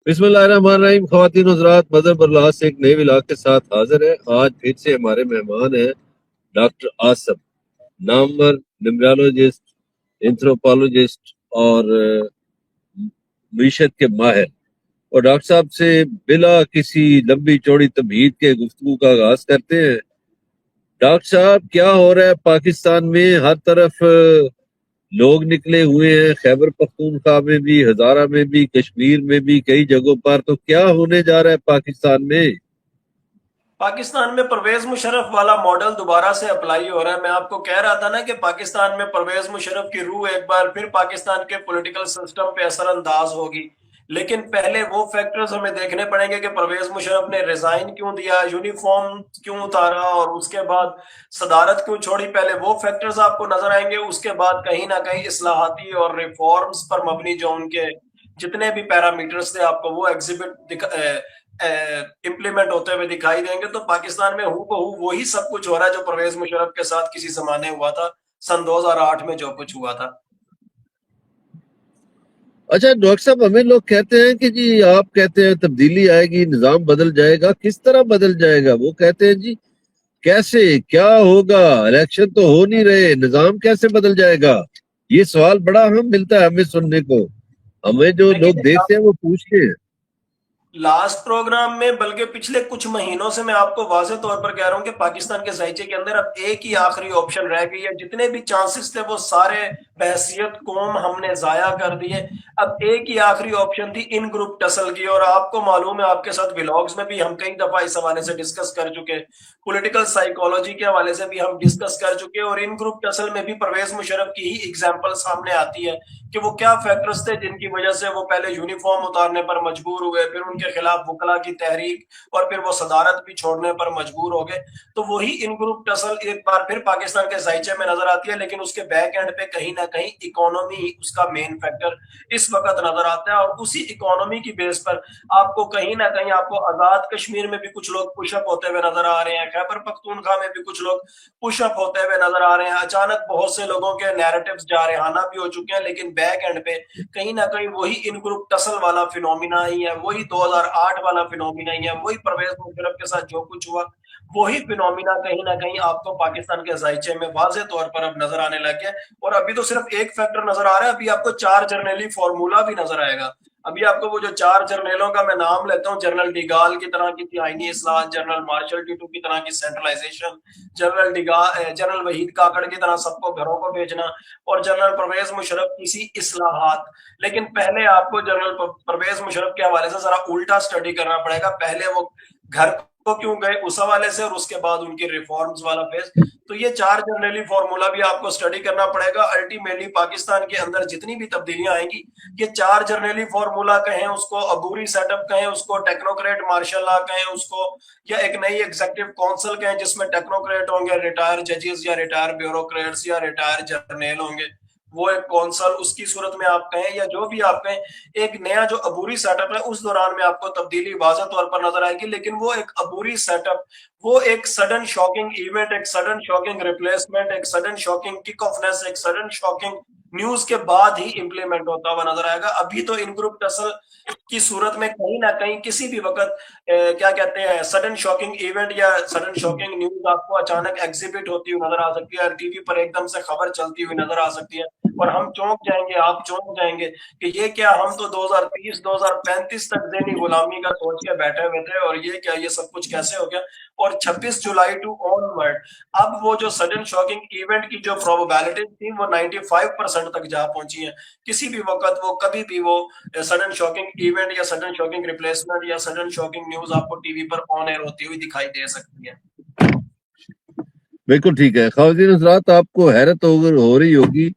بسم اللہ الرحمن الرحیم. خواتین و حضرات، مدر برلاس سے ایک نئے ولاگ کے ساتھ حاضر ہے. آج پھر سے ہمارے مہمان ہیں ڈاکٹر آصف، نامور نیمرولوجسٹ، اینتھروپولوجسٹ اور معیشت کے ماہر. اور ڈاکٹر صاحب سے بلا کسی لمبی چوڑی تمہید کے گفتگو کا آغاز کرتے ہیں. ڈاکٹر صاحب، کیا ہو رہا ہے پاکستان میں؟ ہر طرف لوگ نکلے ہوئے ہیں، خیبر پختونخوا میں بھی، ہزارہ میں بھی، کشمیر میں بھی، کئی جگہوں پر. تو کیا ہونے جا رہا ہے پاکستان میں؟ پاکستان میں پرویز مشرف والا ماڈل دوبارہ سے اپلائی ہو رہا ہے. میں آپ کو کہہ رہا تھا نا کہ پاکستان میں پرویز مشرف کی روح ایک بار پھر پاکستان کے پولیٹیکل سسٹم پہ اثر انداز ہوگی. لیکن پہلے وہ فیکٹرز ہمیں دیکھنے پڑیں گے کہ پرویز مشرف نے ریزائن کیوں دیا، یونیفارم کیوں اتارا اور اس کے بعد صدارت کیوں چھوڑی. پہلے وہ فیکٹرز آپ کو نظر آئیں گے، اس کے بعد کہیں نہ کہیں اصلاحاتی اور ریفارمز پر مبنی جو ان کے جتنے بھی پیرامیٹرز تھے آپ کو وہ امپلیمنٹ ہوتے ہوئے دکھائی دیں گے. تو پاکستان میں ہو بہو وہی سب کچھ ہو رہا ہے جو پرویز مشرف کے ساتھ کسی زمانے ہوا تھا، سن 2008 میں جو کچھ ہوا تھا. اچھا ڈاکٹر صاحب، ہمیں لوگ کہتے ہیں کہ جی آپ کہتے ہیں تبدیلی آئے گی، نظام بدل جائے گا. کس طرح بدل جائے گا؟ وہ کہتے ہیں جی کیسے، کیا ہوگا؟ الیکشن تو ہو نہیں رہے، نظام کیسے بدل جائے گا؟ یہ سوال بڑا اہم ملتا ہے ہمیں سننے کو. ہمیں جو لوگ دیکھیے، دیکھتے ہیں وہ پوچھتے ہیں. لاسٹ پروگرام میں بلکہ پچھلے کچھ مہینوں سے میں آپ کو واضح طور پر کہہ رہا ہوں کہ پاکستان کے ذائچے کے اندر اب ایک ہی آخری آپشن رہ گئی ہے. جتنے بھی چانسز تھے وہ سارے بحیثیت قوم ہم نے ضائع کر دیے. اب ایک ہی آخری آپشن تھی ان گروپ ٹسل کی، اور آپ کو معلوم ہے، آپ کے ساتھ ولاگز میں بھی ہم کئی دفعہ اس حوالے سے ڈسکس کر چکے، پولیٹیکل سائیکالوجی کے حوالے سے بھی ہم ڈسکس کر چکے. اور ان گروپ ٹسل میں بھی پرویز مشرف کی ہی ایگزامپل سامنے آتی ہے کہ وہ کیا فیکٹرز تھے جن کی وجہ سے وہ پہلے یونیفارم اتارنے پر مجبور ہوئے، پھر ان کے خلاف وکلا کی تحریک، اور پھر وہ صدارت بھی چھوڑنے پر مجبور ہو گئے. تو وہی ان گروپ ٹسل ایک بار پھر پاکستان کے ذائچے میں نظر آتی ہے، لیکن اس کے بیک اینڈ پہ کہیں نہ کہیں اکانومی اس کا مین فیکٹر اس وقت نظر آتا ہے. اور اسی اکانومی کی بیس پر آپ کو کہیں نہ کہیں آپ کو آزاد کشمیر میں بھی کچھ لوگ پش اپ ہوتے ہوئے نظر آ رہے ہیں، خیبر پختونخوا میں بھی کچھ لوگ پش اپ ہوتے ہوئے نظر آ رہے ہیں. اچانک بہت سے لوگوں کے نیریٹوز جارحانہ بھی ہو چکے ہیں، لیکن بیک اینڈ پہ کہیں نہ کہیں وہی ان گروپ ٹسل والا فینومینا ہی ہے، وہی 2008 والا فینومینا ہی ہے، وہی پرویز مشرف کے ساتھ جو کچھ ہوا وہی فینومینا کہیں نہ کہیں آپ کو پاکستان کے ذائچے میں واضح طور پر اب نظر آنے لگ گیا. اور ابھی تو صرف ایک فیکٹر نظر آ رہا ہے، ابھی آپ کو 4 جرنیلی فارمولا بھی نظر آئے گا. ابھی آپ کو وہ جو 4 جرنیلوں کا میں نام لیتا ہوں، جنرل ڈیگال کی طرح کی تھی آئینی اصلاحات، جنرل مارشل ٹیٹو کی طرح کی سینٹرلائزیشن، جنرل وحید کاکڑ کی طرح سب کو گھروں کو بھیجنا، اور جنرل پرویز مشرف کی سی اصلاحات. لیکن پہلے آپ کو جنرل پرویز مشرف کے حوالے سے ذرا الٹا سٹڈی کرنا پڑے گا. پہلے وہ گھر کو کیوں گئے اس حوالے سے، اور اس کے بعد ان کی ریفارمز والا فیز. تو یہ 4 جرنیلی فارمولا بھی آپ کو سٹڈی کرنا پڑے گا. الٹیمیٹلی پاکستان کے اندر جتنی بھی تبدیلیاں آئیں گی، یہ 4 جرنیلی فارمولا کہیں اس کو، عبوری سیٹ اپ کہیں اس کو، ٹیکنوکریٹ مارشل لا کہیں اس کو، یا ایک نئی ایگزیکٹو کونسل کہیں جس میں ٹیکنوکریٹ ہوں گے، ریٹائر ججز یا ریٹائر بیوروکریٹس یا ریٹائر جرنیل ہوں گے، وہ ایک کونسل اس کی صورت میں آپ کہیں، یا جو بھی آپ کہیں، ایک نیا جو عبوری سیٹ اپ ہے اس دوران میں آپ کو تبدیلی واضح طور پر نظر آئے گی. لیکن وہ ایک عبوری سیٹ اپ، وہ ایک سڈن شاکنگ ایونٹ، ایک سڈن شاکنگ ریپلیسمنٹ، ایک سڈن شاکنگ کک آف نیس، ایک سڈن شاکنگ نیوز کے بعد ہی امپلیمنٹ ہوتا ہوا نظر آئے گا. ابھی تو ان گروپ ٹسل کی صورت میں کہیں نہ کہیں کسی بھی وقت کیا کہتے ہیں، سڈن شاکنگ ایونٹ یا سڈن شاکنگ نیوز آپ کو اچانک ایگزیبٹ ہوتی ہوئی نظر آ سکتی ہے، ٹی وی پر ایک دم سے خبر چلتی ہوئی نظر آ سکتی ہے، اور ہم چونک جائیں گے، آپ چونک جائیں گے کہ یہ کیا، ہم تو 2030 2035 تک ذہنی غلامی کا سوچ کے بیٹھے ہوئے تھے، اور یہ کیا، یہ سب کچھ کیسے ہو گیا. اور 26 جولائی ٹو آن ورڈ اب وہ جو سڈن شاکنگ ایونٹ کی جو پروبیبلٹی تھی وہ 95% تک جا پہنچی ہیں. کسی بھی وقت وہ کبھی بھی وہ سڈن شاکنگ ایونٹ یا سڈن شاکنگ ریپلیسمنٹ یا سڈن شاکنگ نیوز آپ کو ٹی وی پر آن ایئر ہوتی ہوئی دکھائی دے سکتی ہے. بالکل ٹھیک ہے. خواتین حضرات، آپ کو حیرت ہو رہی ہوگی،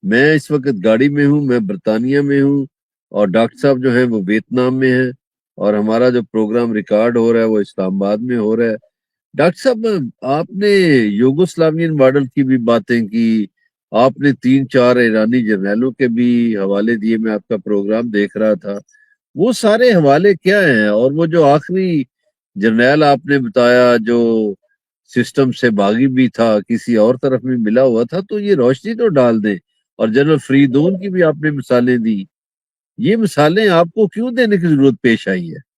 میں اس وقت گاڑی میں ہوں، میں برطانیہ میں ہوں، اور ڈاکٹر صاحب جو ہیں وہ ویتنام میں ہیں، اور ہمارا جو پروگرام ریکارڈ ہو رہا ہے وہ اسلام آباد میں ہو رہا ہے. ڈاکٹر صاحب، آپ نے یوگوسلاوین ماڈل کی بھی باتیں کی، آپ نے 3 4 ایرانی جرنیلوں کے بھی حوالے دیے. میں آپ کا پروگرام دیکھ رہا تھا، وہ سارے حوالے کیا ہیں؟ اور وہ جو آخری جرنیل آپ نے بتایا جو سسٹم سے باغی بھی تھا، کسی اور طرف میں ملا ہوا تھا، تو یہ روشنی تو ڈال دیں. اور جنرل فریدون کی بھی آپ نے مثالیں دی. یہ مثالیں آپ کو کیوں دینے کی ضرورت پیش آئی ہے؟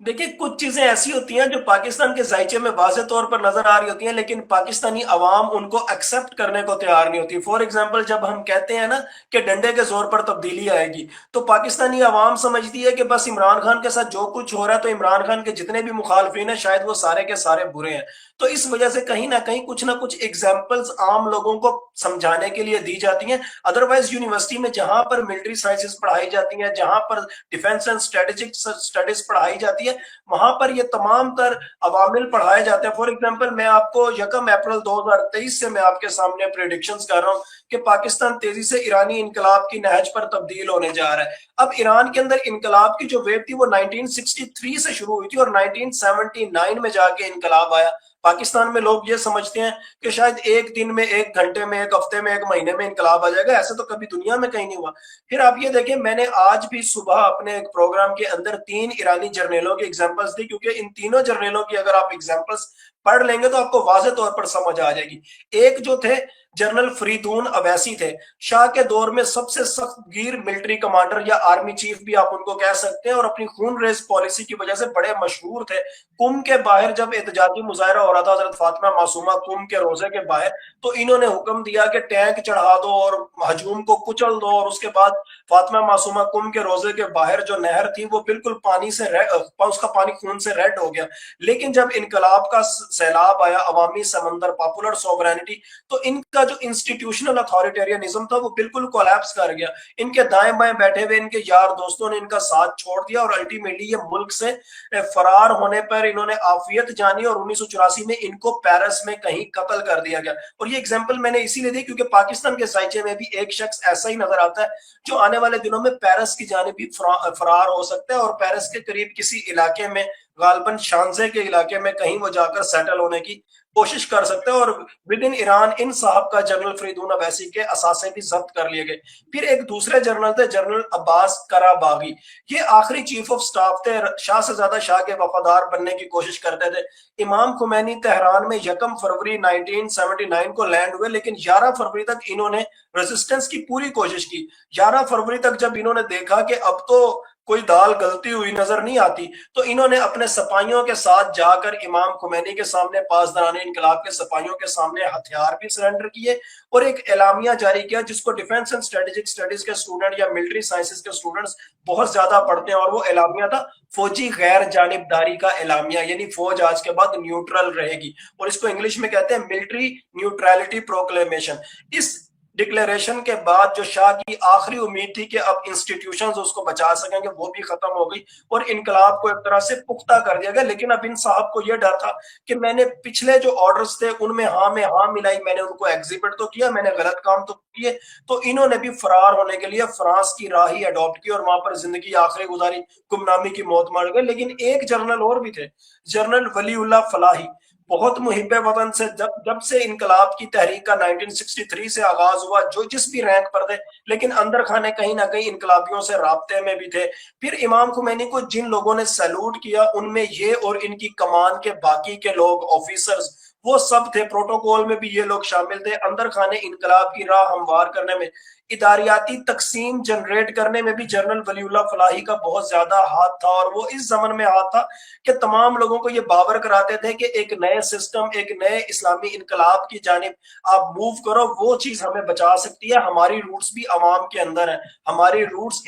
دیکھیں کچھ چیزیں ایسی ہوتی ہیں جو پاکستان کے ذائچے میں واضح طور پر نظر آ رہی ہوتی ہیں لیکن پاکستانی عوام ان کو ایکسپٹ کرنے کو تیار نہیں ہوتی. فار ایگزامپل جب ہم کہتے ہیں نا کہ ڈنڈے کے زور پر تبدیلی آئے گی تو پاکستانی عوام سمجھتی ہے کہ بس عمران خان کے ساتھ جو کچھ ہو رہا ہے تو عمران خان کے جتنے بھی مخالفین ہیں شاید وہ سارے کے سارے برے ہیں. تو اس وجہ سے کہیں نہ کچھ ایگزامپلز عام لوگوں کو سمجھانے کے لیے دی جاتی ہیں. ادروائز یونیورسٹی میں جہاں پر ملٹری سائنسز پڑھائی جاتی ہیں, جہاں پر ڈیفنس اینڈ اسٹریٹجک اسٹڈیز پڑھائی جاتی ہے, وہاں پر یہ تمام تر عوامل پڑھائے جاتے ہیں. فار ایگزامپل میں آپ کو 1 اپریل 2023 سے میں آپ کے سامنے پریڈکشنز کر رہا ہوں کہ پاکستان تیزی سے ایرانی انقلاب کی نہج پر تبدیل ہونے جا رہا ہے. اب ایران کے اندر انقلاب کی جو ویو تھی وہ 1963 سے شروع ہوئی تھی اور 1979 میں جا کے انقلاب آیا. پاکستان میں لوگ یہ سمجھتے ہیں کہ شاید ایک دن میں, ایک گھنٹے میں, ایک ہفتے میں, ایک مہینے میں انقلاب آ جائے گا. ایسے تو کبھی دنیا میں کہیں نہیں ہوا. پھر آپ یہ دیکھیں میں نے آج بھی صبح اپنے ایک پروگرام کے اندر 3 ایرانی جرنیلوں کی ایگزامپلس دی, کیونکہ ان تینوں جرنیلوں کی اگر آپ ایگزامپلس پڑھ لیں گے تو آپ کو واضح طور پر سمجھ آ جائے گی. ایک جو تھے جنرل فریدون اویسی تھے, شاہ کے دور میں سب سے سخت گیر ملٹری کمانڈر یا آرمی چیف بھی آپ ان کو کہہ سکتے ہیں, اور اپنی خون ریز پالیسی کی وجہ سے بڑے مشہور تھے. کم کے باہر جب احتجاجی مظاہرہ ہو رہا تھا حضرت فاطمہ معصومہ کم کے روزے کے باہر, تو انہوں نے حکم دیا کہ ٹینک چڑھا دو اور ہجوم کو کچل دو, اور اس کے بعد فاطمہ معصومہ کم کے روزے کے باہر جو نہر تھی وہ بالکل پانی سے اس کا پانی خون سے ریڈ ہو گیا. لیکن جب انقلاب کا سیلاب آیا, عوامی سمندر, پاپولر سوورینٹی, تو ان کا جو انسٹیٹیوشنل اتھارٹیرینزم تھا وہ بالکل کولیپس کر گیا. ان کے دائیں بائیں بیٹھے ہوئے ان کے یار دوستوں نے ان کا ساتھ چھوڑ دیا اور الٹیمیٹلی یہ ملک سے فرار ہونے پر انہوں نے عافیت جانی اور 1984 میں ان کو پیرس میں کہیں قتل کر دیا گیا. اور یہ اگزامپل میں نے اسی لیے دی کیونکہ پاکستان کے سائچے میں بھی ایک شخص ایسا ہی نظر آتا ہے جو آنے والے دنوں میں پیرس کی جانب بھی فرار ہو سکتا ہے اور پیرس کے قریب کسی علاقے میں, غالباً شانزے کے علاقے میں کہیں وہ جا کر سیٹل ہونے کی کوشش کر سکتے ہیں. اور ود ان ایران ان صاحب کا جنرل فریدون اویسی کے اثاثے بھی ضبط کر لیے گئے. پھر ایک دوسرے جنرل تھے جنرل عباس کرا باغی, یہ آخری چیف آف سٹاف تھے, شاہ سے زیادہ شاہ کے وفادار بننے کی کوشش کرتے تھے. امام خمینی تہران میں 1 فروری 1979 کو لینڈ ہوئے, لیکن 11 فروری تک انہوں نے ریزسٹنس کی پوری کوشش کی. 11 فروری تک جب انہوں نے دیکھا کہ اب تو کوئی دال گلتی ہوئی نظر نہیں آتی, تو انہوں نے اپنے سپاہیوں کے ساتھ جا کر امام خمینی کے سامنے, پاسداران انقلاب کے سپاہیوں کے سامنے ہتھیار بھی سرنڈر کیے اور ایک اعلامیہ جاری کیا جس کو ڈیفنس اینڈ اسٹریٹجک اسٹڈیز کے اسٹوڈنٹ یا ملٹری سائنسز کے اسٹوڈنٹس بہت زیادہ پڑھتے ہیں, اور وہ اعلامیہ تھا فوجی غیر جانبداری کا اعلامیہ, یعنی فوج آج کے بعد نیوٹرل رہے گی, اور اس کو انگلش میں کہتے ہیں ملٹری نیوٹرلٹی پروکلیمیشن. اس ڈکلیریشن کے بعد جو شاہ کی آخری امید تھی کہ اب انسٹیٹیوشنز اس کو بچا سکیں گے وہ بھی ختم ہو گئی اور انقلاب کو ایک طرح سے پختہ کر دیا گیا. لیکن اب ان صاحب کو یہ ڈر تھا کہ میں نے پچھلے جو آرڈرز تھے ان میں ہاں ملائی, میں نے ان کو ایگزیبٹ تو کیا, میں نے غلط کام تو کیے, تو انہوں نے بھی فرار ہونے کے لیے فرانس کی راہ ہی اڈاپٹ کی اور وہاں پر زندگی آخری گزاری, گمنامی کی موت مار گئے. لیکن ایک جرنل اور بھی تھے, جنرل ولی اللہ فلاحی, بہت محب وطن سے, جب سے انقلاب کی تحریک کا 1963 سے آغاز ہوا, جو جس بھی رینک پر تھے لیکن اندر خانے کہیں نہ کہیں انقلابیوں سے رابطے میں بھی تھے. پھر امام خمینی کو جن لوگوں نے سیلوٹ کیا ان میں یہ اور ان کی کمان کے باقی کے لوگ, آفیسرز, وہ سب تھے. پروٹوکول میں بھی یہ لوگ شامل تھے. اندر خانے انقلاب کی راہ ہموار کرنے میں, اداریاتی تقسیم جنریٹ کرنے میں بھی جنرل ولی اللہ فلاحی کا بہت زیادہ ہاتھ تھا, اور وہ اس زمن میں ہاتھ تھا کہ تمام لوگوں کو یہ باور کراتے تھے کہ ایک نئے سسٹم, ایک نئے اسلامی انقلاب کی جانب آپ موو کرو, وہ چیز ہمیں بچا سکتی ہے. ہماری روٹس بھی عوام کے اندر ہیں, ہماری روٹس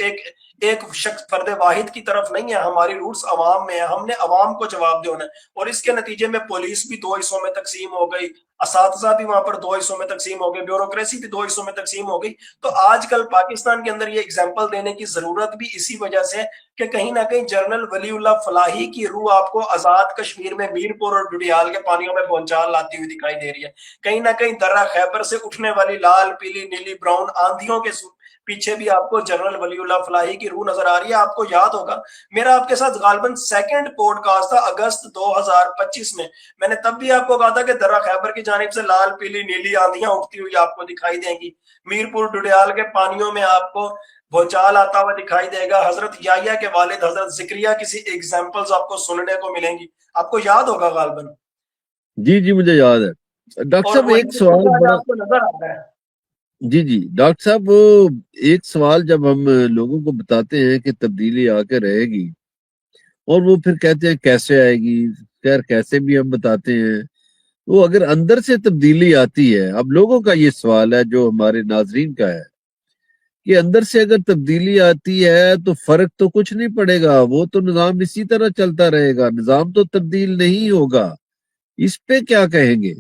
ایک شخص فرد واحد کی طرف نہیں ہے, ہماری روٹس عوام میں ہیں, ہم نے عوام کو جواب دینا ہے. اور اس کے نتیجے میں پولیس بھی 2 حصوں میں تقسیم ہو گئی, اساتذہ بھی وہاں پر 2 حصوں میں تقسیم ہو گئی, بیوروکریسی بھی 2 حصوں میں تقسیم ہو گئی. تو آج کل پاکستان کے اندر یہ اگزامپل دینے کی ضرورت بھی اسی وجہ سے کہ کہیں نہ کہیں جنرل ولی اللہ فلاحی کی روح آپ کو آزاد کشمیر میں میرپور اور ڈڈیال کے پانیوں میں بھونچال لاتی ہوئی دکھائی دے رہی ہے. کہیں نہ کہیں درہ خیبر سے اٹھنے والی لال, پیلی, نیلی, براؤن آندھیوں کے پیچھے بھی آپ کو جنرل ولی اللہ فلاحی کی روح نظر آ رہی ہے. آپ کو یاد ہوگا میرا آپ کے ساتھ غالباً 2nd پوڈ کاسٹ تھا اگست 2025 میں نے تب بھی آپ کو کہا تھا کہ درہ خیبر کی جانب سے لال, پیلی, نیلی آندھیاں اٹھتی ہوئی آپ کو دکھائی دیں گی, میرپور ڈڈیال کے پانیوں میں آپ کو بھونچال آتا ہوا دکھائی دے گا, حضرت یحییٰ کے والد حضرت زکریا کسی ایگزامپلز آپ کو سننے کو ملیں گی. آپ کو یاد ہوگا غالباً. جی مجھے یاد ہے. ڈاکٹر اور صاحب وہی ایک سوال آج بڑا, آپ کو نظر آ رہا ہے. جی جی ڈاکٹر صاحب، وہ ایک سوال جب ہم لوگوں کو بتاتے ہیں کہ تبدیلی آ کے رہے گی، اور وہ پھر کہتے ہیں کیسے آئے گی، خیر کیسے بھی ہم بتاتے ہیں، وہ اگر اندر سے تبدیلی آتی ہے، اب لوگوں کا یہ سوال ہے جو ہمارے ناظرین کا ہے کہ اندر سے اگر تبدیلی آتی ہے تو فرق تو کچھ نہیں پڑے گا، وہ تو نظام اسی طرح چلتا رہے گا، نظام تو تبدیل نہیں ہوگا، اس پہ کیا کہیں گے؟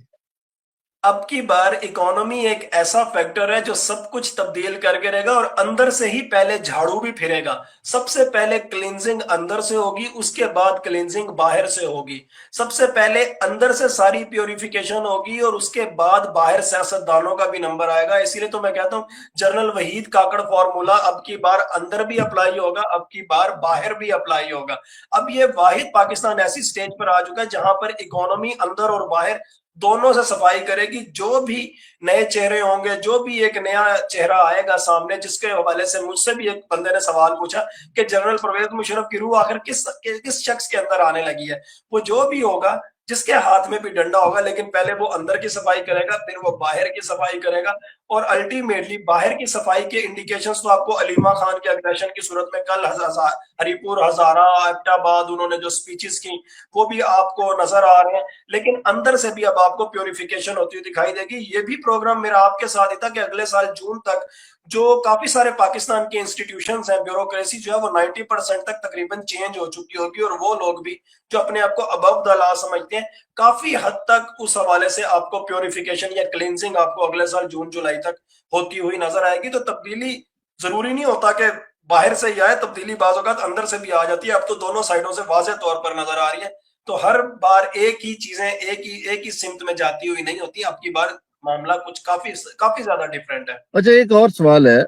اب کی بار اکانومی ایک ایسا فیکٹر ہے جو سب کچھ تبدیل کر کے رہے گا، اور اندر سے ہی پہلے جھاڑو بھی پھرے گا۔ سب سے پہلے کلینزنگ اندر سے ہوگی، اس کے بعد کلینزنگ باہر سے ہوگی۔ سب سے پہلے اندر سے ساری پیوریفیکیشن ہوگی، اور اس کے بعد باہر سیاست دانوں کا بھی نمبر آئے گا۔ اسی لیے تو میں کہتا ہوں جنرل وحید کاکڑ فارمولا اب کی بار اندر بھی اپلائی ہوگا، اب کی بار باہر بھی اپلائی ہوگا۔ اب یہ واحد پاکستان ایسی سٹیج پر آ چکا ہے جہاں پر اکانومی اندر اور باہر دونوں سے صفائی کرے گی۔ جو بھی نئے چہرے ہوں گے، جو بھی ایک نیا چہرہ آئے گا سامنے، جس کے حوالے سے مجھ سے بھی ایک بندے نے سوال پوچھا کہ جنرل پرویز مشرف کی روح آخر کس شخص کے اندر آنے لگی ہے، وہ جو بھی ہوگا، جس کے ہاتھ میں بھی ڈنڈا ہوگا، لیکن پہلے وہ اندر کی صفائی کرے گا، پھر وہ باہر کی صفائی کرے گا۔ اور الٹیمیٹلی باہر کی صفائی کے انڈیکیشنز تو آپ کو علیمہ خان کے اگریشن کی صورت میں کل ہری پور، ہزارہ، ایبٹ آباد انہوں نے جو سپیچز کی وہ بھی آپ کو نظر آ رہے ہیں۔ لیکن اندر سے بھی اب آپ کو پیوریفیکیشن ہوتی ہوئی دکھائی دے گی۔ یہ بھی پروگرام میرا آپ کے ساتھ ہی تھا کہ اگلے سال جون تک جو کافی سارے پاکستان کے انسٹیٹیوشنز ہیں، بیوروکریسی جو ہے وہ 90% تک تقریباً چینج ہو چکی ہوگی، اور وہ لوگ بھی جو اپنے آپ کو ابو دا لا سمجھتے ہیں، کافی حد تک اس حوالے سے آپ کو پیوریفیکیشن یا کلینزنگ آپ کو اگلے سال جون جولائی تک ہوتی ہوئی نظر آئے گی۔ تو تبدیلی ضروری نہیں ہوتا کہ باہر سے ہی آئے، تبدیلی بعض اوقات اندر سے بھی آ جاتی ہے۔ اب تو دونوں سائڈوں سے واضح طور پر نظر آ رہی ہے۔ تو ہر بار ایک ہی چیزیں ایک ہی سمت میں جاتی ہوئی نہیں ہوتی، اب کی بار معاملہ کچھ کافی زیادہ ڈیفرنٹ ہے۔ اچھا، ایک اور سوال ہے،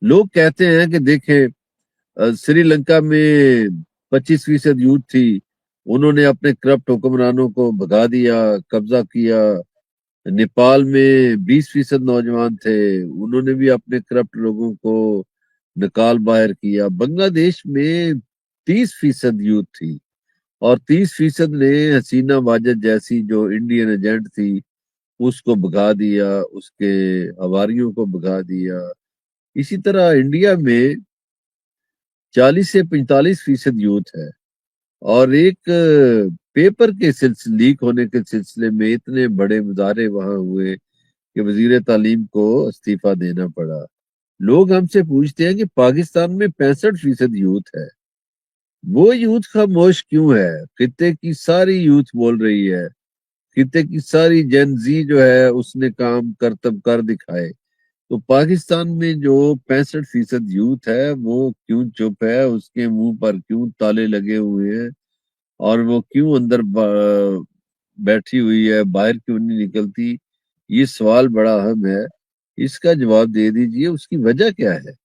لوگ کہتے ہیں کہ دیکھیں سری لنکا میں 25% یوتھ تھی، انہوں نے اپنے کرپٹ حکمرانوں کو بھگا دیا، قبضہ کیا۔ نیپال میں 20% نوجوان تھے، انہوں نے بھی اپنے کرپٹ لوگوں کو نکال باہر کیا۔ بنگلہ دیش میں 30% یوتھ تھی، اور 30% نے حسینہ واجد جیسی جو انڈین ایجنٹ تھی اس کو بھگا دیا، اس کے ہواریوں کو بھگا دیا۔ اسی طرح انڈیا میں 40 سے 45% یوتھ ہے، اور ایک پیپر کے سلسلے لیک ہونے کے سلسلے میں اتنے بڑے مظاہرے وہاں ہوئے کہ وزیر تعلیم کو استعفیٰ دینا پڑا۔ لوگ ہم سے پوچھتے ہیں کہ پاکستان میں 65% یوتھ ہے، وہ یوتھ خاموش کیوں ہے؟ خطے کی ساری یوتھ بول رہی ہے، خطے کی ساری جن زی جو ہے اس نے کام کرتب کر دکھائے، تو پاکستان میں جو 65% یوتھ ہے وہ کیوں چپ ہے؟ اس کے منہ پر کیوں تالے لگے ہوئے ہیں، اور وہ کیوں اندر بیٹھی ہوئی ہے، باہر کیوں نہیں نکلتی؟ یہ سوال بڑا اہم ہے، اس کا جواب دے دیجئے، اس کی وجہ کیا ہے؟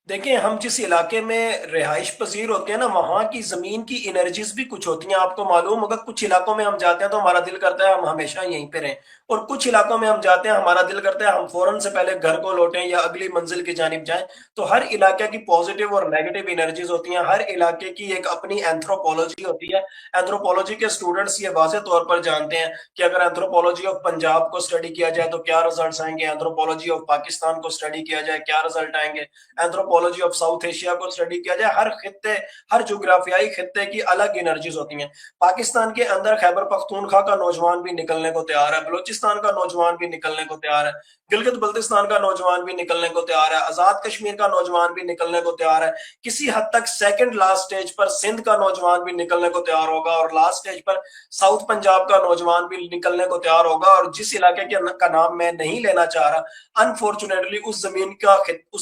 دیکھیں، ہم جس علاقے میں رہائش پذیر ہوتے ہیں نا، وہاں کی زمین کی انرجیز بھی کچھ ہوتی ہیں۔ آپ کو معلوم ہوگا کچھ علاقوں میں ہم جاتے ہیں تو ہمارا دل کرتا ہے ہم ہمیشہ یہیں پہ رہیں، اور کچھ علاقوں میں ہم جاتے ہیں ہمارا دل کرتا ہے ہم فوراً سے پہلے گھر کو لوٹیں یا اگلی منزل کی جانب جائیں۔ تو ہر علاقے کی پازیٹیو اور نیگیٹو انرجیز ہوتی ہیں، ہر علاقے کی ایک اپنی اینتھروپولوجی ہوتی ہے۔ اینتھروپولوجی کے اسٹوڈنٹس یہ واضح طور پر جانتے ہیں کہ اگر اینتھروپولوجی آف پنجاب کو اسٹڈی کیا جائے تو کیا رزلٹس آئیں گے، اینتھروپولوجی آف پاکستان کو اسٹڈی کیا جائے کیا رزلٹ آئیں گے، اینتھروپولوجی آف ساؤتھ ایشیا کو اسٹڈی کیا جائے، ہر خطے، ہر جغرافیائی خطے کی الگ انرجیز ہوتی ہیں۔ پاکستان کے اندر خیبر پختونخوا کا نوجوان بھی نکلنے کو تیار ہے، بلوچستان کا نوجوان بھی نکلنے کو تیار ہے، گلگت بلتستان کا نوجوان بھی نکلنے کو تیار ہے، آزاد کشمیر کا نوجوان بھی نکلنے کو تیار ہے، کسی حد تک سیکنڈ لاسٹ سٹیج پر سندھ کا نوجوان بھی نکلنے کو تیار ہوگا، اور لاسٹ سٹیج پر ساؤتھ پنجاب کا نوجوان بھی نکلنے کو تیار ہوگا۔ اور جس علاقے کا نام میں نہیں لینا چاہ رہا، انفارچونیٹلی اس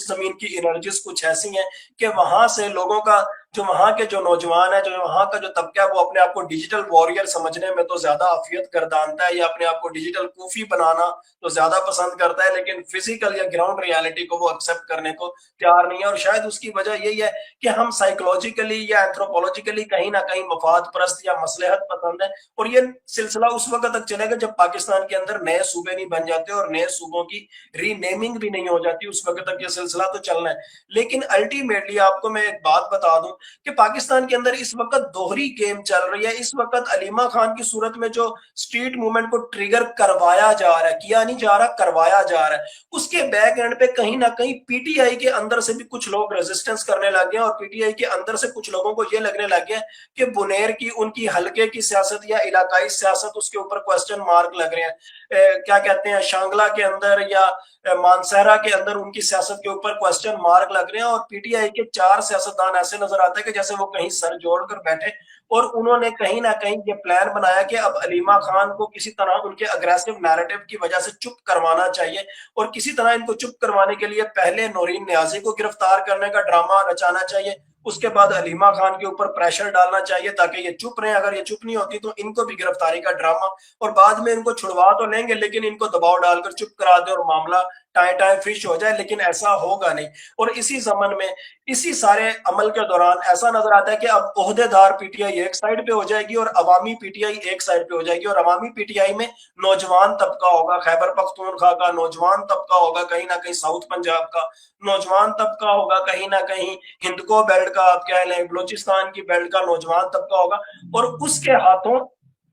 زمین کی انرجیز کچھ ایسی ہیں کہ وہاں سے لوگوں کا، جو وہاں کے جو نوجوان ہے، جو وہاں کا جو طبقہ ہے، وہ اپنے آپ کو ڈیجیٹل وارئر سمجھنے میں تو زیادہ عافیت گردانتا ہے، یا اپنے آپ کو ڈیجیٹل کوفی بنانا تو زیادہ پسند کرتا ہے، لیکن فزیکل یا گراؤنڈ ریالٹی کو وہ ایکسیپٹ کرنے کو تیار نہیں ہے۔ اور شاید اس کی وجہ یہی ہے کہ ہم سائیکولوجیکلی یا اینتھروپولوجیکلی کہیں نہ کہیں مفاد پرست یا مصلحت پسند ہیں، اور یہ سلسلہ اس وقت تک چلے گا جب پاکستان کے اندر نئے صوبے نہیں بن جاتے اور نئے صوبوں کی ری نیمنگ بھی نہیں ہو جاتی، اس وقت تک یہ سلسلہ تو چلنا ہے۔ لیکن الٹیمیٹلی آپ کو میں ایک بات بتا دوں کہ پاکستان کے اندر اس وقت دوہری گیم چل رہی ہے. اس وقت علیمہ خان کی صورت میں جو اسٹریٹ موومنٹ کو ٹریگر کروایا جا رہا ہے, کیا نہیں جا رہا, کروایا جا رہا ہے, اس کے بیک اینڈ پہ کہیں نہ کہیں پی ٹی آئی کے اندر سے بھی کچھ لوگ ریزسٹنس کرنے لگ گئے, اور پی ٹی آئی کے اندر سے کچھ لوگوں کو یہ لگنے لگ گیا کہ بنیر کی ان کی حلقے کی سیاست یا علاقائی سیاست, اس کے اوپر کوسچن مارک لگ رہے ہیں. کیا کہتے ہیں, شانگلہ کے اندر یا مانسہرہ کے اندر ان کی سیاست کے اوپر کوسچن مارک لگ رہے ہیں, اور پی ٹی آئی کے 4 سیاستدان ایسے نظر آتے ہیں کہ جیسے وہ کہیں سر جوڑ کر بیٹھے, اور انہوں نے کہیں نہ کہیں یہ پلان بنایا کہ اب علیمہ خان کو کسی طرح ان کے اگریسو نیریٹو کی وجہ سے چپ کروانا چاہیے, اور کسی طرح ان کو چپ کروانے کے لیے پہلے نورین نیازی کو گرفتار کرنے کا ڈرامہ رچانا چاہیے, اس کے بعد علیمہ خان کے اوپر پریشر ڈالنا چاہیے تاکہ یہ چپ رہیں. اگر یہ چپ نہیں ہوتی تو ان کو بھی گرفتاری کا ڈرامہ, اور بعد میں ان کو چھڑوا تو لیں گے لیکن ان کو دباؤ ڈال کر چپ کرا دیں اور معاملہ ٹائیں ٹائیں فش ہو جائے, لیکن ایسا ہوگا نہیں. اور اسی زمن میں اسی سارے عمل کے دوران ایسا نظر آتا ہے کہ اب عہدے دار پی ٹی آئی ایک سائڈ پہ ہو جائے گی اور عوامی پی ٹی آئی ایک سائڈ پہ ہو جائے گی, اور عوامی پی ٹی آئی میں نوجوان طبقہ ہوگا, خیبر پختونخوا کا نوجوان طبقہ ہوگا, کہیں نہ کہیں ساؤتھ پنجاب کا نوجوان طبقہ ہوگا, کہیں نہ کہیں ہندکو بیلٹ کا آپ کہہ لیں بلوچستان کی بیلٹ کا نوجوان طبقہ ہوگا, اور اس کے ہاتھوں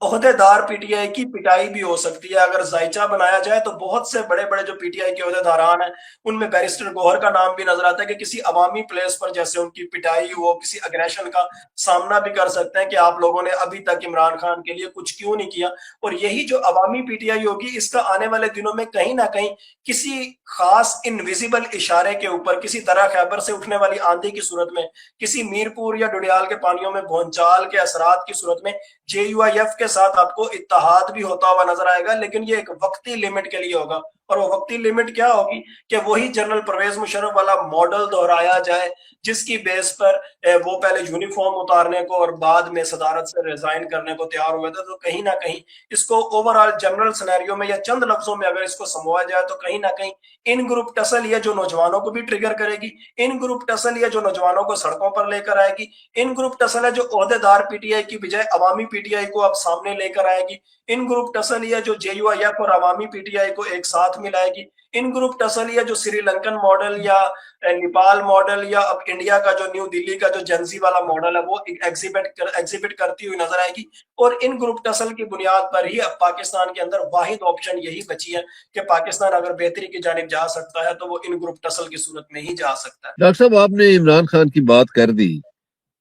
عہدے دار پی ٹی آئی کی پٹائی بھی ہو سکتی ہے. اگر زائچہ بنایا جائے تو بہت سے بڑے بڑے جو پی ٹی آئی کے عہدے داران ہیں ان میں بیرسٹر گوہر کا نام بھی نظر آتا ہے کہ کسی عوامی پلیس پر جیسے ان کی پٹائی ہو, کسی اگریشن کا سامنا بھی کر سکتے ہیں کہ آپ لوگوں نے ابھی تک عمران خان کے لیے کچھ کیوں نہیں کیا. اور یہی جو عوامی پی ٹی آئی ہوگی اس کا آنے والے دنوں میں کہیں نہ کہیں کسی خاص انویزیبل اشارے کے اوپر, کسی طرح خیبر سے اٹھنے والی آندھی کی صورت میں, کسی میرپور یا ڈڈیال کے پانیوں میں بھونچال کے اثرات کی صورت میں جے یو آئی ایف کے ساتھ آپ کو اتحاد بھی ہوتا ہوا نظر آئے گا, لیکن یہ ایک وقتی لمٹ کے لیے ہوگا. اور وہ وقتی لمٹ کیا ہوگی کہ وہی جنرل پرویز مشرف والا ماڈل دہرایا جائے جس کی بیس پر وہ پہلے یونیفارم اتارنے کو اور بعد میں صدارت سے ریزائن کرنے کو تیار ہوئے تھے. تو کہیں نہ کہیں اس کو اوور آل جنرل سینیریو میں یا چند لفظوں میں اگر اس کو سمجھا جائے تو کہیں نہ کہیں ان گروپ ٹسل یہ جو نوجوانوں کو بھی ٹریگر کرے گی, ان گروپ ٹسل یہ جو نوجوانوں کو سڑکوں پر لے کر آئے گی, ان گروپ ٹسل ہے جو عہدے دار پی ٹی آئی کی بجائے عوامی پی ٹی آئی کو اب سامنے لے کر آئے گی, ان گروپ ٹسل یہ جو جے یو آئی ایف اور عوامی پی ٹی آئی کو ایک ساتھ ملائے گی, ان گروپ ٹسل یہ جو سری لنکن ماڈل یا نیپال ماڈل یا اب انڈیا کا جو نیو دلی کا جو جنزی والا ماڈل ہے وہ ایگزیبٹ کرتی ہوئی نظر آئے گی. اور ان گروپ ٹسل کی بنیاد پر ہی اب پاکستان کے اندر واحد آپشن یہی بچی ہے کہ پاکستان اگر بہتری کی جانب جا سکتا ہے تو وہ ان گروپ ٹسل کی صورت میں ہی جا سکتا ہے. ڈاکٹر صاحب آپ نے عمران خان کی بات کر دی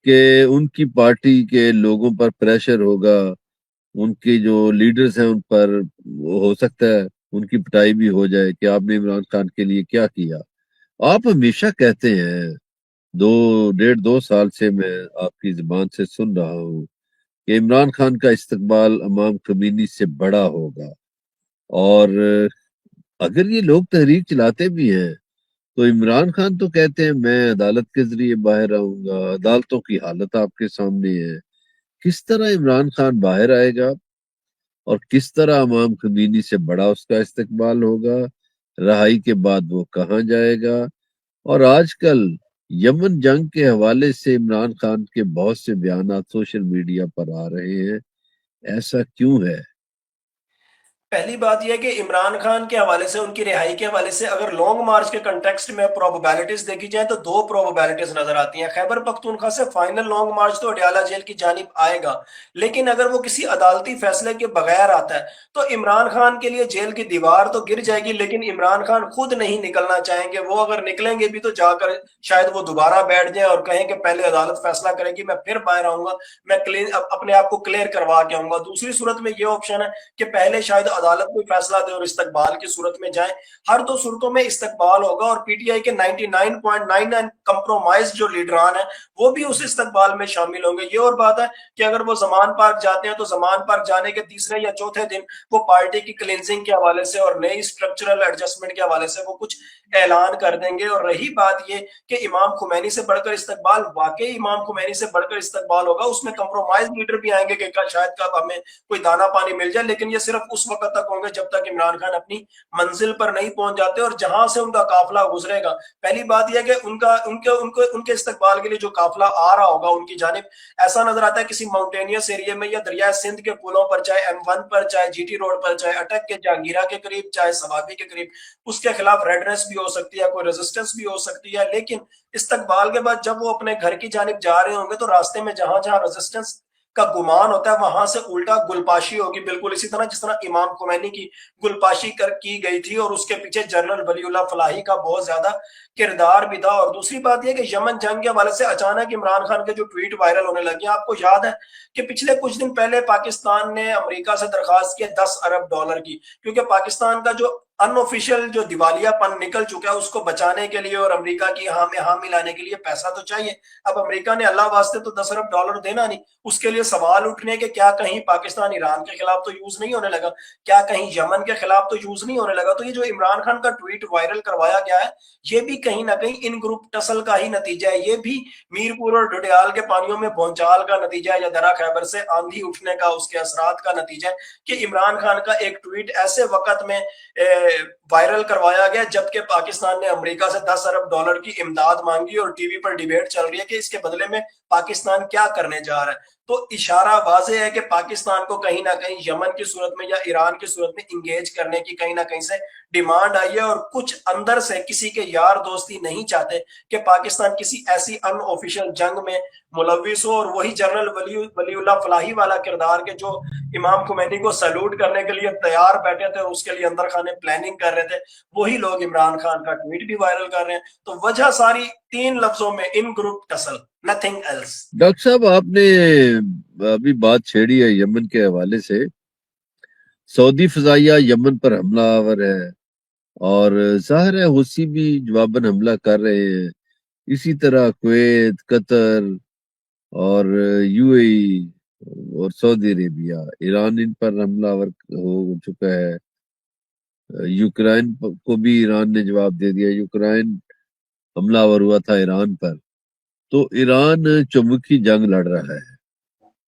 کہ ان کی پارٹی کے لوگوں پر پریشر ہوگا, ان کے جو لیڈرز ہیں ان پر ہو سکتا ہے ان کی پٹائی بھی ہو جائے کہ آپ نے عمران خان کے لیے کیا کیا. آپ ہمیشہ کہتے ہیں, 1.5-2 سال سے میں آپ کی زبان سے سن رہا ہوں کہ عمران خان کا استقبال امام خمینی سے بڑا ہوگا, اور اگر یہ لوگ تحریک چلاتے بھی ہیں تو عمران خان تو کہتے ہیں میں عدالت کے ذریعے باہر آؤں گا, عدالتوں کی حالت آپ کے سامنے ہے. کس طرح عمران خان باہر آئے گا اور کس طرح امام خمینی سے بڑا اس کا استقبال ہوگا, رہائی کے بعد وہ کہاں جائے گا؟ اور آج کل یمن جنگ کے حوالے سے عمران خان کے بہت سے بیانات سوشل میڈیا پر آ رہے ہیں, ایسا کیوں ہے؟ پہلی بات یہ کہ عمران خان کے حوالے سے, ان کی رہائی کے حوالے سے اگر لانگ مارچ کے کنٹیکسٹ میں پروبیبلٹیز دیکھی جائیں تو 2 پروبیبلٹیز نظر آتی ہیں. خیبر پختونخوا سے فائنل لانگ مارچ تو اڈیالہ جیل کی جانب آئے گا, لیکن اگر وہ کسی عدالتی فیصلے کے بغیر آتا ہے تو عمران خان کے لیے جیل کی دیوار تو گر جائے گی, لیکن عمران خان خود نہیں نکلنا چاہیں گے. وہ اگر نکلیں گے بھی تو جا کر شاید وہ دوبارہ بیٹھ جائیں اور کہیں کہ پہلے عدالت فیصلہ کرے گی, میں پھر باہر آؤں گا, میں اپنے آپ کو کلیئر کروا کے آؤں گا. دوسری صورت میں یہ آپشن ہے کہ پہلے شاید عدالت کوئی فیصلہ دے اور استقبال کی صورت میں جائیں. ہر 2 صورتوں میں استقبال ہوگا, اور پی ٹی آئی کے 99.99 کمپرومائز جو لیڈران ہیں وہ بھی اس استقبال میں شامل ہوں گے. یہ اور بات ہے کہ اگر وہ زمان پارک جاتے ہیں تو زمان پارک جانے کے تیسرے یا چوتھے دن وہ پارٹی کی کلینزنگ کے حوالے سے اور نئی اسٹرکچرل ایڈجسٹمنٹ کے حوالے سے وہ کچھ اعلان کر دیں گے. اور رہی بات یہ کہ امام خمینی سے بڑھ کر استقبال, واقعی امام خمینی سے بڑھ کر استقبال ہوگا, اس میں کمپرومائز لیڈر بھی آئیں گے کہ شاید کب ہمیں کوئی دانا پانی مل جائے, لیکن یہ صرف اس وقت وقت تک ہوں گے جب تک عمران خان اپنی منزل پر نہیں پہنچ جاتے، اور جہاں سے ان کا قافلہ گزرے گا، پہلی بات یہ کہ ان کے استقبال کے لیے جو قافلہ آ رہا ہوگا ان کی جانب، ایسا نظر آتا ہے کسی ماؤنٹینیس ایریے میں یا دریائے سندھ کے پلوں پر، چاہے M1 پر، چاہے جی ٹی روڈ پر، چاہے اٹک کے جہانگیرہ کے قریب، چاہے سوابی کے قریب، اس کے خلاف ریڈنس بھی ہو سکتی ہے، کوئی ریزسٹنس بھی ہو سکتی ہے، لیکن استقبال کے بعد جب وہ اپنے گھر کی جانب جا رہے ہوں گے تو راستے میں جہاں جہاں ریزسٹنس کا گمان ہوتا ہے وہاں سے الٹا گلپاشی ہوگی، بالکل اسی طرح جس طرح امام خمینی کی گلپاشی کی گئی تھی، اور اس کے پیچھے جنرل ولی اللہ فلاحی کا بہت زیادہ کردار بھی تھا۔ اور دوسری بات یہ کہ یمن جنگ کے حوالے سے اچانک عمران خان کے جو ٹویٹ وائرل ہونے لگے، آپ کو یاد ہے کہ پچھلے کچھ دن پہلے پاکستان نے امریکہ سے درخواست کی $10 ارب کی، کیونکہ پاکستان کا جو ان آفیشیل جو دیوالیہ پن نکل چکا ہے اس کو بچانے کے لیے اور امریکہ کی ہاں میں ہاں ملانے کے لیے پیسہ تو چاہیے۔ اب امریکہ نے اللہ واسطے تو $10 ارب دینا نہیں، اس کے لیے سوال اٹھنے کہ کیا کہیں پاکستان ایران کے خلاف تو یوز نہیں ہونے لگا، کیا کہیں یمن کے خلاف تو یوز نہیں ہونے لگا۔ تو یہ جو عمران خان کا ٹویٹ وائرل کروایا گیا ہے یہ بھی کہیں نہ کہیں ان گروپ ٹسل کا ہی نتیجہ ہے، یہ بھی میرپور اور ڈڈیال کے پانیوں میں بھونچال کا نتیجہ ہے، یا درا خیبر سے آندھی اٹھنے کا اس کے اثرات کا نتیجہ ہے کہ عمران خان کا ایک ٹویٹ ایسے وقت میں وائرل کروایا گیا جبکہ پاکستان نے امریکہ سے $10 ارب کی امداد مانگی اور ٹی وی پر ڈیبیٹ چل رہی ہے کہ اس کے بدلے میں پاکستان کیا کرنے جا رہا ہے۔ تو اشارہ واضح ہے کہ پاکستان کو کہیں نہ کہیں یمن کی صورت میں یا ایران کی صورت میں انگیج کرنے کی کہیں نہ کہیں سے ڈیمانڈ آئی ہے، اور کچھ اندر سے کسی کے یار دوستی نہیں چاہتے کہ پاکستان کسی ایسی ان آفیشیل جنگ میں ملوث ہو، اور وہی جنرل ولی اللہ فلاحی والا کردار کے جو امام خمینی کو سیلوٹ کرنے کے لیے تیار بیٹھے تھے اور اس کے لیے اندر خانے پلاننگ کر رہے تھے، وہی لوگ عمران خان کا ٹویٹ بھی وائرل کر رہے ہیں۔ تو وجہ ساری 3 لفظوں میں، in group tussle, nothing else. Doctor صاحب آپ نے ابھی بات چھیڑی ہے یمن کے حوالے سے، سعودی فضائیہ یمن پر حملہ آور ہے اور ظاہر ہے حوثی بھی جواباً حملہ کر رہے ہیں، اسی طرح کویت، قطر اور یو اے ای اور سعودی عربیہ، ایران ان پر حملہ آور ہو چکا ہے، یوکرائن کو بھی ایران نے جواب دے دیا، یوکرائن حملہ آور ہوا تھا ایران پر۔ تو ایران چمکی جنگ لڑ رہا ہے،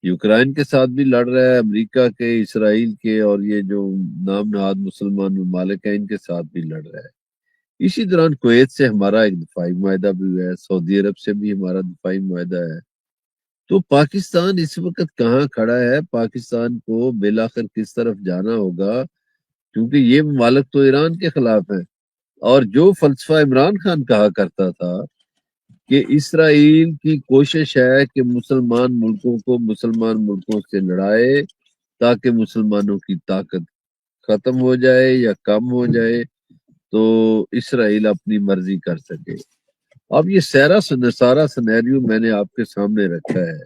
یوکرائن کے ساتھ بھی لڑ رہا ہے، امریکہ کے، اسرائیل کے اور یہ جو نام نہاد مسلمان ممالک ہیں ان کے ساتھ بھی لڑ رہا ہے۔ اسی دوران کویت سے ہمارا ایک دفاعی معاہدہ بھی ہوا ہے، سعودی عرب سے بھی ہمارا دفاعی معاہدہ ہے۔ تو پاکستان اس وقت کہاں کھڑا ہے؟ پاکستان کو بالآخر کس طرف جانا ہوگا؟ کیونکہ یہ ممالک تو ایران کے خلاف ہیں، اور جو فلسفہ عمران خان کہا کرتا تھا کہ اسرائیل کی کوشش ہے کہ مسلمان ملکوں کو مسلمان ملکوں سے لڑائے تاکہ مسلمانوں کی طاقت ختم ہو جائے یا کم ہو جائے تو اسرائیل اپنی مرضی کر سکے۔ اب یہ سارا سنیریو میں نے آپ کے سامنے رکھا ہے،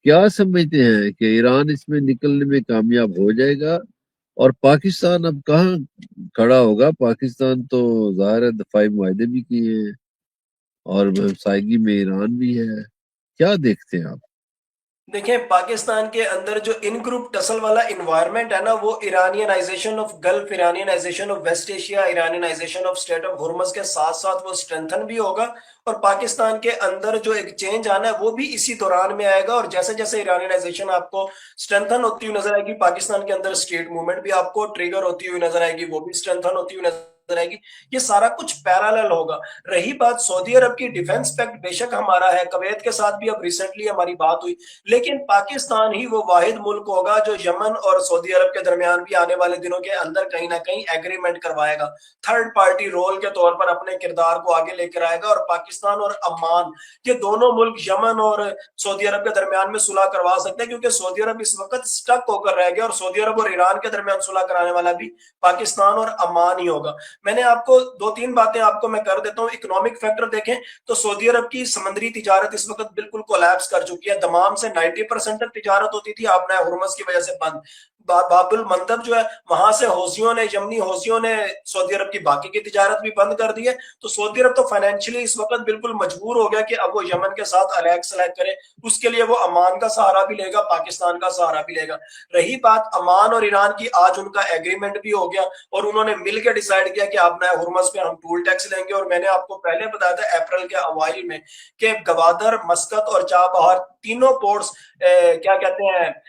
کیا سمجھتے ہیں کہ ایران اس میں نکلنے میں کامیاب ہو جائے گا؟ اور پاکستان اب کہاں کھڑا ہوگا؟ پاکستان تو ظاہر ہے دفاعی معاہدے بھی کیے ہیں اور ہمسائیگی میں ایران بھی ہے، کیا دیکھتے ہیں آپ؟ دیکھیں پاکستان کے اندر جو ان گروپ ٹسل والا انوائرمنٹ ہے نا، وہ Iranianization of Gulf, Iranianization of West Asia, Iranianization of Strait of Hormuz کے ساتھ ساتھ وہ اسٹرینتھن بھی ہوگا، اور پاکستان کے اندر جو ایک چینج آنا ہے وہ بھی اسی دوران میں آئے گا۔ اور جیسے جیسے ایرانینائزیشن آپ کو اسٹرینتھن ہوتی ہوئی نظر آئے گی، پاکستان کے اندر اسٹیٹ موومنٹ بھی آپ کو ٹریگر ہوتی ہوئی نظر آئے گی، وہ بھی اسٹرینتھن ہوتی ہوئی نظر آئے گی، یہ سارا کچھ پیرالل ہوگا۔ رہی بات سعودی عرب کی، ڈیفنس پیکٹ بے شک ہمارا ہے، کویت کے ساتھ بھی اب ریسنٹلی ہماری بات ہوئی، لیکن پاکستان ہی وہ واحد ملک ہوگا جو یمن اور سعودی عرب کے درمیان بھی آنے والے دنوں کے اندر کہیں نہ کہیں ایگریمنٹ کروائے گا، تھرڈ پارٹی رول کے طور پر اپنے کردار کو آگے لے کر آئے گا، اور پاکستان اور عمان یہ دونوں ملک یمن اور سعودی عرب کے درمیان میں صلح کروا سکتے ہیں، کیونکہ سعودی عرب اس وقت سٹک ہو کر رہ گیا، اور سعودی عرب اور ایران کے درمیان صلح کرانے والا بھی پاکستان اور عمان ہی ہوگا۔ میں نے آپ کو 2-3 باتیں آپ کو میں کر دیتا ہوں۔ اکنامک فیکٹر دیکھیں تو سعودی عرب کی سمندری تجارت اس وقت بالکل کولیپس کر چکی ہے، دمام سے 90% تک تجارت ہوتی تھی، آپ نے ہرمز کی وجہ سے بند۔ باب المندب جو ہے وہاں سے حوثیوں نے، یمنی حوثیوں نے سعودی عرب کی باقی کی تجارت بھی بند کر دی ہے، تو سعودی عرب تو فائنینشلی اس وقت بالکل مجبور ہو گیا کہ اب وہ یمن کے ساتھ علیگ سلیگ کرے، اس کے لیے وہ عمان کا سہارا بھی لے گا، پاکستان کا سہارا بھی لے گا۔ رہی بات عمان اور ایران کی، آج ان کا ایگریمنٹ بھی ہو گیا اور انہوں نے مل کے ڈیسائیڈ کیا کہ آپ نئے ہرمز پہ ہم ٹول ٹیکس لیں گے، اور میں نے آپ کو پہلے بتایا تھا اپریل کے اوائل میں کہ گوادر، مسقط اور چابہار تینوں پورٹس کیا کہتے ہیں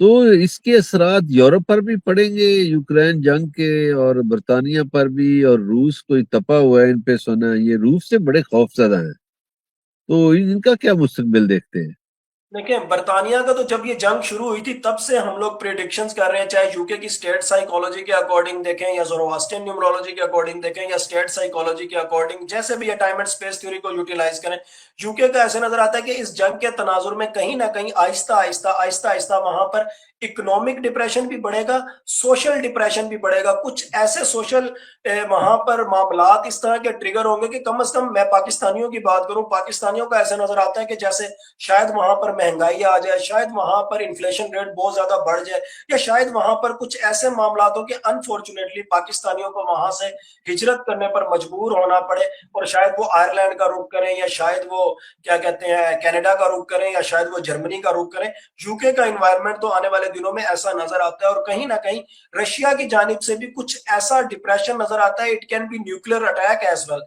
تو اس کے اثرات یورپ پر بھی پڑیں گے، یوکرین جنگ کے، اور برطانیہ پر بھی، اور روس کوئی تپا ہوا ہے ان پہ سونا، یہ روس سے بڑے خوف زدہ ہیں، تو ان کا کیا مستقبل دیکھتے ہیں؟ دیکھیں برطانیہ کا تو جب یہ جنگ شروع ہوئی تھی تب سے ہم لوگ پریڈکشنز کر رہے ہیں، چاہے یوکے کی اسٹیٹ سائیکالوجی کے اکارڈنگ دیکھیں یا زورواسٹرین نیومرولوجی کے اکارڈنگ دیکھیں یا اسٹیٹ سائیکالوجی کے اکارڈنگ، جیسے بھی یہ ٹائم اینڈ اسپیس تھیوری کو یوٹیلائز کریں، یوکے کا ایسے نظر آتا ہے کہ اس جنگ کے تناظر میں کہیں نہ کہیں آہستہ آہستہ آہستہ آہستہ وہاں پر اکنامک ڈپریشن بھی بڑھے گا، سوشل ڈپریشن بھی بڑھے گا، کچھ ایسے سوشل وہاں پر معاملات اس طرح کے ٹریگر ہوں گے کہ کم از کم میں پاکستانیوں کی بات کروں، پاکستانیوں کا ایسا نظر آتا ہے کہ جیسے شاید وہاں پر مہنگائی آ جائے، شاید وہاں پر انفلیشن ریٹ بہت زیادہ بڑھ جائے، یا شاید وہاں پر کچھ ایسے معاملات ہوں کہ انفارچونیٹلی پاکستانیوں کو وہاں سے ہجرت کرنے پر مجبور ہونا پڑے، اور شاید وہ آئرلینڈ کا رخ کریں، یا شاید وہ کیا کہتے ہیں کینیڈا کا رخ کریں، یا شاید وہ جرمنی کا رخ کریں۔ یوکے کا انوائرمنٹ تو آنے والے دنوں میں ایسا نظر آتا ہے، اور کہیں نہ کہیں رشیا کی جانب سے بھی کچھ ایسا ڈپریشن نظر آتا ہے، it can be nuclear attack as well,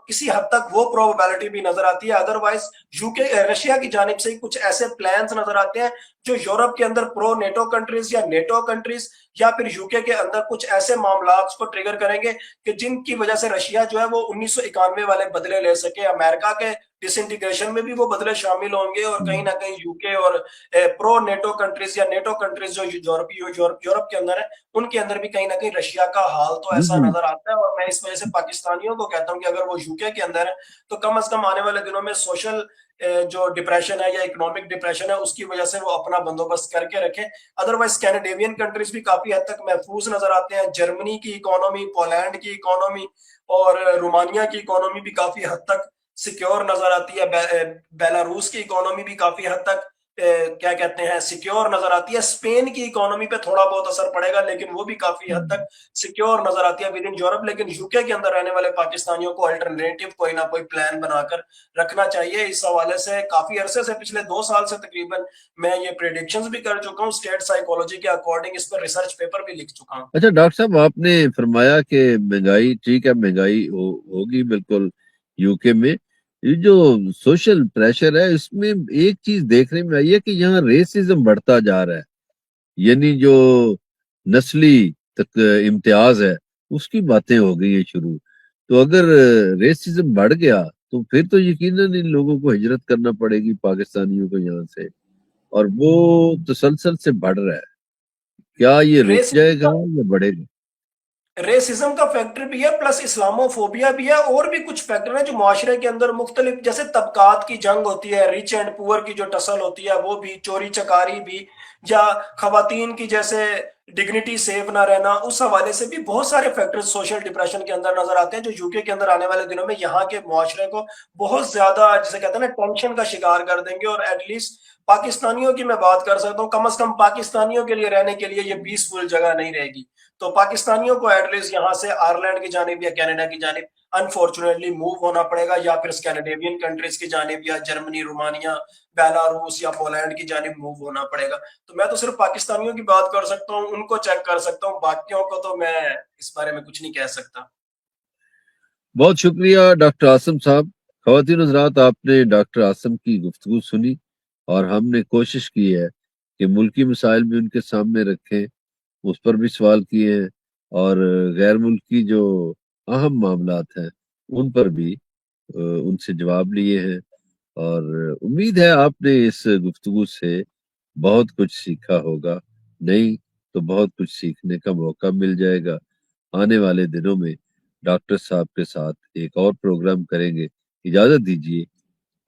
کسی حد تک وہ پروبیبلٹی بھی نظر آتی ہے۔ ادروائز یوکے رشیا کی جانب سے کچھ ایسے پلانز نظر آتے ہیں جو یورپ کے اندر پرو نیٹو کنٹریز یا نیٹو کنٹریز یا پھر یوکے کے اندر کچھ ایسے معاملات کو ٹریگر کریں گے کہ جن کی وجہ سے رشیا جو ہے وہ 1991 والے بدلے لے سکے، امریکہ کے ڈس انٹیگریشن میں بھی وہ بدلے شامل ہوں گے، اور کہیں نہ کہیں یوکے اور پرو نیٹو کنٹریز یا نیٹو کنٹریز جو یورپ کے اندر ہے ان کے اندر بھی کہیں نہ کہیں رشیا کا حال تو ایسا بالکل نظر آتا ہے۔ اور میں اس وجہ سے پاکستانیوں کو کہتا ہوں کہ اگر وہ یوکے کے اندر ہے تو کم از کم آنے والے دنوں میں سوشل جو ڈپریشن ہے یا اکنامک ڈپریشن ہے اس کی وجہ سے وہ اپنا بندوبست کر کے رکھیں۔ ادروائز کینیڈیوین کنٹریز بھی کافی حد تک محفوظ نظر آتے ہیں، جرمنی کی اکانومی، پولینڈ کی اکانومی اور رومانیہ کی اکانومی بھی کافی حد تک سیکیور نظر آتی ہے، بیلاروس کی اکانومی بھی کافی حد تک کیا کہتے ہیں سیکیور نظر آتی ہے، اسپین کی اکانومی پہ تھوڑا بہت اثر پڑے گا لیکن وہ بھی کافی حد تک سیکیور نظر آتی ہے ود ان یورپ۔ لیکن یوکے کے اندر رہنے والے پاکستانیوں کو الٹرنیٹو کوئی نہ کوئی پلان بنا کر رکھنا چاہیے۔ اس حوالے سے کافی عرصے سے پچھلے 2 سال سے تقریباً میں یہ پریڈکشنز بھی کر چکا ہوں، اسٹیٹ سائیکالوجی کے اکارڈنگ اس پر ریسرچ پیپر بھی لکھ چکا ہوں۔ اچھا ڈاکٹر صاحب، آپ نے فرمایا کہ مہنگائی ٹھیک ہے، مہنگائی ہوگی بالکل یوکے میں، یہ جو سوشل پریشر ہے اس میں ایک چیز دیکھنے میں آئی ہے کہ یہاں ریسزم بڑھتا جا رہا ہے، یعنی جو نسلی تک امتیاز ہے اس کی باتیں ہو گئی ہیں شروع۔ تو اگر ریسزم بڑھ گیا تو پھر تو یقیناً ان لوگوں کو ہجرت کرنا پڑے گی پاکستانیوں کو یہاں سے، اور وہ تسلسل سے بڑھ رہا ہے، کیا یہ رک جائے گا یا بڑھے گا؟ ریسزم کا فیکٹر بھی ہے پلس اسلامو فوبیا بھی ہے، اور بھی کچھ فیکٹر ہیں جو معاشرے کے اندر مختلف، جیسے طبقات کی جنگ ہوتی ہے، ریچ اینڈ پور کی جو ٹسل ہوتی ہے وہ بھی، چوری چکاری بھی، یا خواتین کی جیسے ڈگنیٹی سیف نہ رہنا، اس حوالے سے بھی بہت سارے فیکٹر سوشل ڈپریشن کے اندر نظر آتے ہیں جو یوکے کے اندر آنے والے دنوں میں یہاں کے معاشرے کو بہت زیادہ جسے کہتے ہیں نا ٹینشن کا شکار کر دیں گے۔ اور ایٹ لیسٹ پاکستانیوں کی میں بات کر سکتا ہوں، کم از کم پاکستانیوں کے لیے رہنے کے لیے یہ پیسفل جگہ نہیں رہے گی، تو پاکستانیوں کو ایٹ لیسٹ یہاں سے آئرلینڈ کی جانب یا کینیڈا کی جانب انفارچونیٹلی موو ہونا پڑے گا، یا پھر اسکینڈینیوین کنٹریز کی جانب یا جرمنی، رومانیہ، بیلاروس یا پولینڈ کی جانب موو ہونا پڑے گا۔ تو میں تو صرف پاکستانیوں کی بات کر سکتا ہوں، ان کو چیک کر سکتا ہوں، باقیوں کو تو میں اس بارے میں کچھ نہیں کہہ سکتا۔ بہت شکریہ ڈاکٹر عاصم صاحب۔ خواتین حضرات، آپ نے ڈاکٹر عاصم کی گفتگو سنی اور ہم نے کوشش کی ہے کہ ملکی مسائل بھی ان کے سامنے رکھیں، اس پر بھی سوال کیے ہیں، اور غیر ملکی جو اہم معاملات ہیں ان پر بھی ان سے جواب لیے ہیں، اور امید ہے آپ نے اس گفتگو سے بہت کچھ سیکھا ہوگا، نہیں تو بہت کچھ سیکھنے کا موقع مل جائے گا۔ آنے والے دنوں میں ڈاکٹر صاحب کے ساتھ ایک اور پروگرام کریں گے۔ اجازت دیجیے،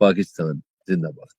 پاکستان زندہ باد۔